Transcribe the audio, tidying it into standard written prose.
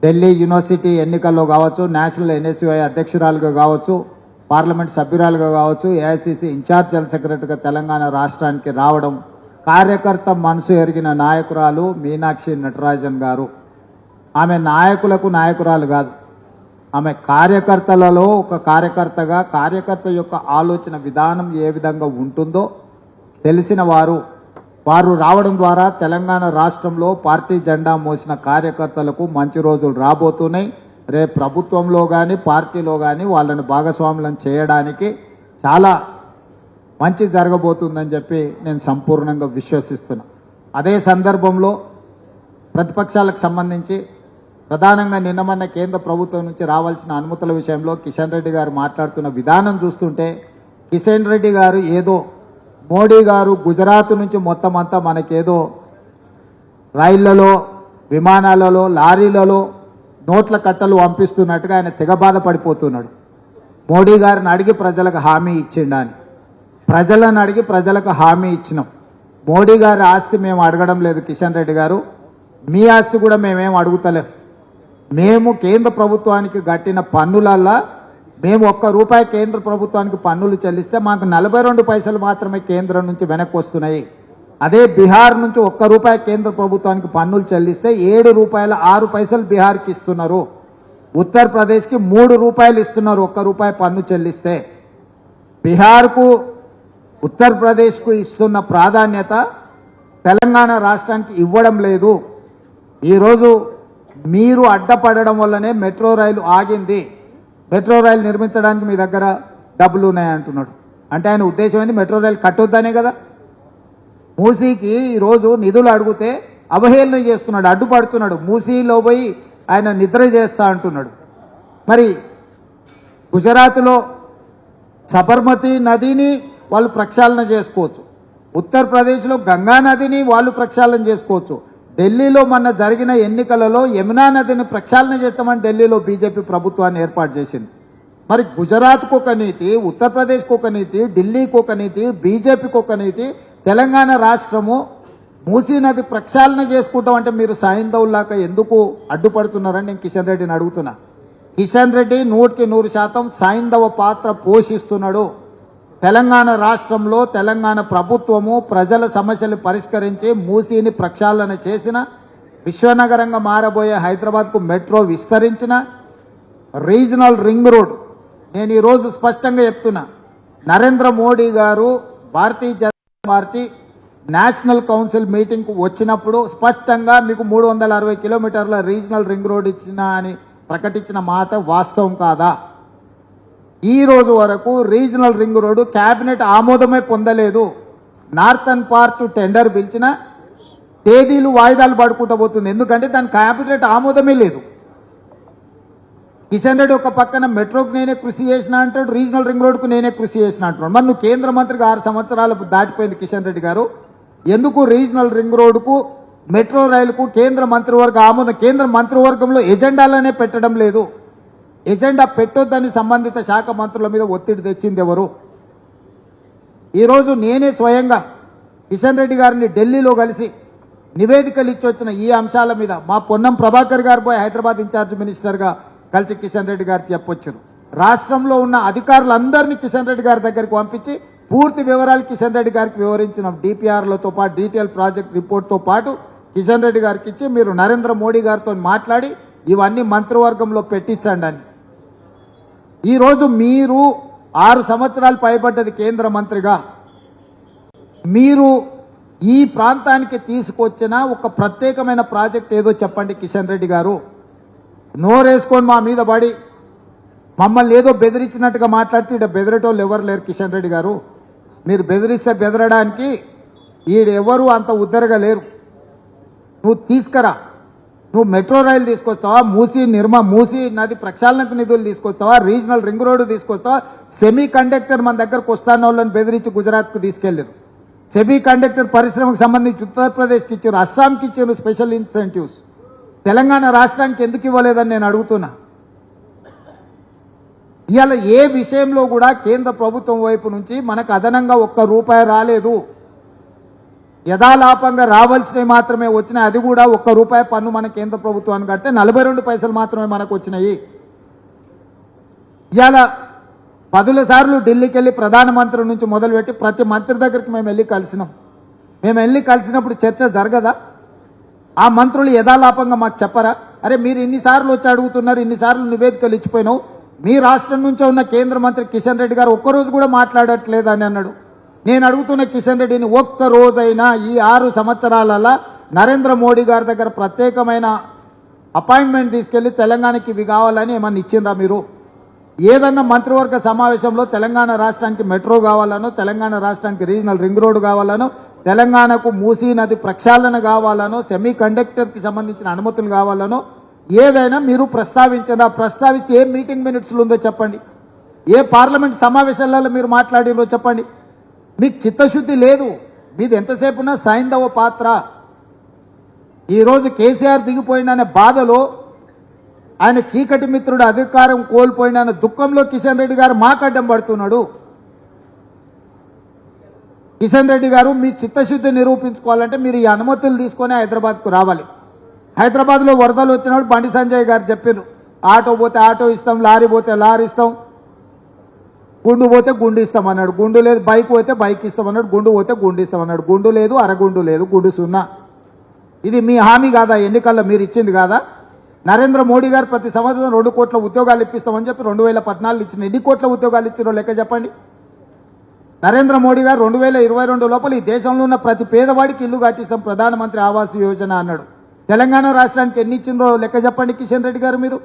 Delhi university ఎన్నికల్లో కావచ్చు, national NSUI అధ్యక్షురాలుగా కావచ్చు, పార్లమెంట్ సభ్యురాలుగా కావచ్చు, ఏఐసిసి ఇన్ఛార్జ్ జనరల్ సెక్రటరీగా తెలంగాణ రాష్ట్రానికి రావడం, కార్యకర్త మనసు ఎరిగిన నాయకురాలు మీనాక్షి నటరాజన్ గారు. ఆమె నాయకులకు నాయకురాలు కాదు, ఆమె కార్యకర్తలలో ఒక కార్యకర్తగా, కార్యకర్త యొక్క ఆలోచన విధానం ఏ విధంగా ఉంటుందో తెలిసిన వారు రావడం ద్వారా తెలంగాణ రాష్ట్రంలో పార్టీ జెండా మోసిన కార్యకర్తలకు మంచి రోజులు రాబోతున్నాయి. రేపు ప్రభుత్వంలో కానీ పార్టీలో కానీ వాళ్ళని భాగస్వాములను చేయడానికి చాలా మంచి జరగబోతుందని చెప్పి నేను సంపూర్ణంగా విశ్వసిస్తున్నా. అదే సందర్భంలో ప్రతిపక్షాలకు సంబంధించి ప్రధానంగా నిన్నమన్న కేంద్ర ప్రభుత్వం నుంచి రావాల్సిన అనుమతుల విషయంలో కిషన్ రెడ్డి గారు మాట్లాడుతున్న విధానం చూస్తుంటే, కిషన్ రెడ్డి గారు ఏదో మోడీ గారు గుజరాత్ నుంచి మొత్తం అంతా మనకేదో రైళ్లలో, విమానాలలో, లారీలలో నోట్ల కట్టలు పంపిస్తున్నట్టుగా ఆయన తెగ బాధపడిపోతున్నాడు. మోడీ గారిని అడిగి ప్రజలకు హామీ ఇచ్చిండని, ప్రజలను అడిగి ప్రజలకు హామీ ఇచ్చినాం. మోడీ గారి ఆస్తి మేము అడగడం లేదు కిషన్ రెడ్డి గారు, మీ ఆస్తి కూడా మేమేం అడుగుతలేం. మేము కేంద్ర ప్రభుత్వానికి కట్టిన పన్నులల్లా మేము ₹1 కేంద్ర ప్రభుత్వానికి పన్నులు చెల్లిస్తే మాకు 42 పైసలు మాత్రమే కేంద్రం నుంచి వెనక్కి వస్తున్నాయి. అదే బీహార్ నుంచి ₹1 కేంద్ర ప్రభుత్వానికి పన్నులు చెల్లిస్తే ₹7.06 బీహార్కి ఇస్తున్నారు. ఉత్తరప్రదేశ్కి ₹3 ఇస్తున్నారు ₹1 పన్ను చెల్లిస్తే. బీహార్కు, ఉత్తరప్రదేశ్కు ఇస్తున్న ప్రాధాన్యత తెలంగాణ రాష్ట్రానికి ఇవ్వడం లేదు. ఈరోజు మీరు అడ్డపడడం వల్లనే మెట్రో రైలు ఆగింది. మెట్రో రైలు నిర్మించడానికి మీ దగ్గర డబ్బులు ఉన్నాయంటున్నాడు. అంటే ఆయన ఉద్దేశం ఏంది? మెట్రో రైలు కట్టొద్దనే కదా. మూసీకి ఈరోజు నిధులు అడిగితే అవహేళన చేస్తున్నాడు, అడ్డుపడుతున్నాడు. మూసీలో పోయి ఆయన నిద్ర చేస్తా అంటున్నాడు. మరి గుజరాత్లో సబర్మతి నదిని వాళ్ళు ప్రక్షాళన చేసుకోవచ్చు, ఉత్తరప్రదేశ్లో గంగా నదిని వాళ్ళు ప్రక్షాళన చేసుకోవచ్చు. ఢిల్లీలో మొన్న జరిగిన ఎన్నికలలో యమునా నదిని ప్రక్షాళన చేస్తామని ఢిల్లీలో బీజేపీ ప్రభుత్వాన్ని ఏర్పాటు చేసింది. మరి గుజరాత్కు ఒక నీతి, ఉత్తరప్రదేశ్కు ఒక నీతి, ఢిల్లీకి ఒక నీతి, బీజేపీకి ఒక నీతి, తెలంగాణ రాష్ట్రము మూసీ నది ప్రక్షాళన చేసుకుంటాం అంటే మీరు సైంధవులాగా ఎందుకు అడ్డుపడుతున్నారని నేను కిషన్ రెడ్డిని అడుగుతున్నా. కిషన్ రెడ్డి 100% సైంధవ పాత్ర పోషిస్తున్నాడు. తెలంగాణ రాష్ట్రంలో తెలంగాణ ప్రభుత్వము ప్రజల సమస్యలు పరిష్కరించి మూసీని ప్రక్షాళన చేసిన, విశ్వనగరంగా మారబోయే హైదరాబాద్కు మెట్రో విస్తరించిన, రీజనల్ రింగ్ రోడ్, నేను ఈరోజు స్పష్టంగా చెప్తున్నా, నరేంద్ర మోడీ గారు Bharatiya Janata party national council మీటింగ్కు వచ్చినప్పుడు స్పష్టంగా మీకు 360 కిలోమీటర్ల రీజనల్ రింగ్ రోడ్ ఇచ్చిన అని ప్రకటించిన మాట వాస్తవం కాదా? ఈ రోజు వరకు రీజనల్ రింగ్ రోడ్డు కేబినెట్ ఆమోదమే పొందలేదు. నార్థన్ పార్ట్ టెండర్ పిలిచిన తేదీలు వాయిదాలు పడుకుంటూ పోతుంది. ఎందుకంటే దాని కేబినెట్ ఆమోదమే లేదు. కిషన్ రెడ్డి ఒక పక్కన మెట్రోకు నేనే కృషి చేసిన అంటాడు, రీజనల్ రింగ్ రోడ్కు నేనే కృషి చేసిన అంటున్నాడు. మరి నువ్వు కేంద్ర మంత్రిగా 6 సంవత్సరాలు దాటిపోయింది కిషన్ రెడ్డి గారు, ఎందుకు రీజనల్ రింగ్ రోడ్డుకు, మెట్రో రైలుకు కేంద్ర మంత్రివర్గ ఆమోదం, కేంద్ర మంత్రివర్గంలో ఎజెండాలనే పెట్టడం లేదు? ఎజెండా పెట్టొద్దని సంబంధిత శాఖ మంత్రుల మీద ఒత్తిడి తెచ్చింది ఎవరు? ఈరోజు నేనే స్వయంగా కిషన్ రెడ్డి గారిని ఢిల్లీలో కలిసి నివేదికలు ఇచ్చొచ్చిన ఈ అంశాల మీద మా పొన్నం ప్రభాకర్ గారు పోయి హైదరాబాద్ ఇన్ఛార్జ్ మినిస్టర్గా కలిసి కిషన్ రెడ్డి గారు చెప్పొచ్చారు. రాష్ట్రంలో ఉన్న అధికారులందరినీ కిషన్ రెడ్డి గారి దగ్గరికి పంపించి పూర్తి వివరాలు కిషన్ రెడ్డి గారికి వివరించిన, డిపిఆర్లతో పాటు డీటెయిల్ ప్రాజెక్ట్ రిపోర్ట్తో పాటు కిషన్ రెడ్డి గారికి ఇచ్చి మీరు నరేంద్ర మోడీ గారితో మాట్లాడి ఇవన్నీ మంత్రివర్గంలో పెట్టించండి అని. ఈరోజు మీరు 6 సంవత్సరాలు పైబడ్డది కేంద్ర మంత్రిగా, మీరు ఈ ప్రాంతానికి తీసుకొచ్చిన ఒక ప్రత్యేకమైన ప్రాజెక్ట్ ఏదో చెప్పండి కిషన్ రెడ్డి గారు. నోరేసుకొని మా మీద పడి మమ్మల్ని ఏదో బెదిరించినట్టుగా మాట్లాడితే ఇక్కడ బెదిరేటోళ్ళు ఎవరు లేరు కిషన్ రెడ్డి గారు. మీరు బెదిరిస్తే బెదరడానికి ఈడెవరు అంత ఉద్దరగా లేరు. నువ్వు తీసుకురా, నువ్వు మెట్రో రైలు తీసుకొస్తావా, మూసీ నది ప్రక్షాళనకు నిధులు తీసుకొస్తావా, రీజనల్ రింగ్ రోడ్డు తీసుకొస్తావా, సెమీ కండక్టర్ మన దగ్గరకు వస్తాన వాళ్ళని బెదిరించి గుజరాత్కు తీసుకెళ్లారు. సెమీ కండక్టర్ పరిశ్రమకు సంబంధించి ఉత్తరప్రదేశ్కి ఇచ్చారు, అస్సాంకి ఇచ్చారు స్పెషల్ ఇన్సెంటివ్స్. తెలంగాణ రాష్ట్రానికి ఎందుకు ఇవ్వలేదని నేను అడుగుతున్నా. ఇవాళ ఏ విషయంలో కూడా కేంద్ర ప్రభుత్వం వైపు నుంచి మనకు అదనంగా ₹1 రాలేదు. యథాలాపంగా రావాల్సినవి మాత్రమే వచ్చినాయి. అది కూడా ₹1 పన్ను మన కేంద్ర ప్రభుత్వానికి కడితే 42 పైసలు మాత్రమే మనకు వచ్చినాయి. ఇవాళ 10 సార్లు ఢిల్లీకి వెళ్ళి ప్రధానమంత్రి నుంచి మొదలుపెట్టి ప్రతి మంత్రి దగ్గరికి మేము వెళ్ళి కలిసినాం. మేము వెళ్ళి కలిసినప్పుడు చర్చ జరగదా? ఆ మంత్రులు యథాలాపంగా మాకు చెప్పరా? అరే మీరు ఇన్నిసార్లు వచ్చి అడుగుతున్నారు, ఇన్నిసార్లు నివేదికలు ఇచ్చిపోయినావు, మీ రాష్ట్రం నుంచే ఉన్న కేంద్ర మంత్రి కిషన్ రెడ్డి గారు ఒక్కరోజు కూడా మాట్లాడట్లేదు అని అన్నాడు. నేను అడుగుతున్న కిషన్ రెడ్డిని, ఒక్క రోజైనా ఈ 6 సంవత్సరాలలో నరేంద్ర మోడీ గారి దగ్గర ప్రత్యేకమైన అపాయింట్మెంట్ తీసుకెళ్లి తెలంగాణకి ఇవి కావాలని ఏమన్నా ఇచ్చిందా మీరు? ఏదన్నా మంత్రివర్గ సమావేశంలో తెలంగాణ రాష్ట్రానికి మెట్రో కావాలనో, తెలంగాణ రాష్ట్రానికి రీజనల్ రింగ్ రోడ్ కావాలనో, తెలంగాణకు మూసీ నది ప్రక్షాళన కావాలనో, సెమీ కండక్టర్కి సంబంధించిన అనుమతులు కావాలనో ఏదైనా మీరు ప్రస్తావించదా? ప్రస్తావిస్తే ఏ మీటింగ్ మినిట్స్లో ఉందో చెప్పండి, ఏ పార్లమెంట్ సమావేశాలలో మీరు మాట్లాడినో చెప్పండి. మీకు చిత్తశుద్ధి లేదు. మీది ఎంతసేపు ఉన్నా సైంధవ పాత్ర. ఈరోజు కేసీఆర్ దిగిపోయిన బాధలో, ఆయన చీకటి మిత్రుడు అధికారం కోల్పోయిన దుఃఖంలో కిషన్ రెడ్డి గారు మాకడ్డం పడుతున్నాడు. కిషన్ రెడ్డి గారు మీ చిత్తశుద్ధి నిరూపించుకోవాలంటే మీరు ఈ అనుమతులు తీసుకొని హైదరాబాద్కు రావాలి. హైదరాబాద్లో వరదలు వచ్చినప్పుడు బండి సంజయ్ గారు చెప్పారు, ఆటో పోతే ఆటో ఇస్తాం, లారీ పోతే లారీ ఇస్తాం, గుండు పోతే గుండు ఇస్తాం అన్నాడు. గుండు లేదు. బైక్ పోతే బైక్ ఇస్తాం అన్నాడు. గుండు పోతే గుండు ఇస్తాం అన్నాడు. గుండు లేదు, అరగుండు లేదు, గుండు సున్నా. ఇది మీ హామీ కాదా? ఎన్నికల్లో మీరు ఇచ్చింది కాదా? నరేంద్ర మోడీ గారు ప్రతి సంవత్సరం 2 కోట్ల ఉద్యోగాలు ఇప్పిస్తామని చెప్పి 2014 ఇచ్చిన ఎన్ని కోట్ల ఉద్యోగాలు ఇచ్చారో లెక్క చెప్పండి. నరేంద్ర మోడీ గారు 2022 లోపల ఈ దేశంలో ఉన్న ప్రతి పేదవాడికి ఇల్లు కట్టిస్తాం, ప్రధానమంత్రి ఆవాస్ యోజన అన్నాడు. తెలంగాణ రాష్ట్రానికి ఎన్ని ఇచ్చిందో లెక్క చెప్పండి కిషన్ రెడ్డి గారు మీరు.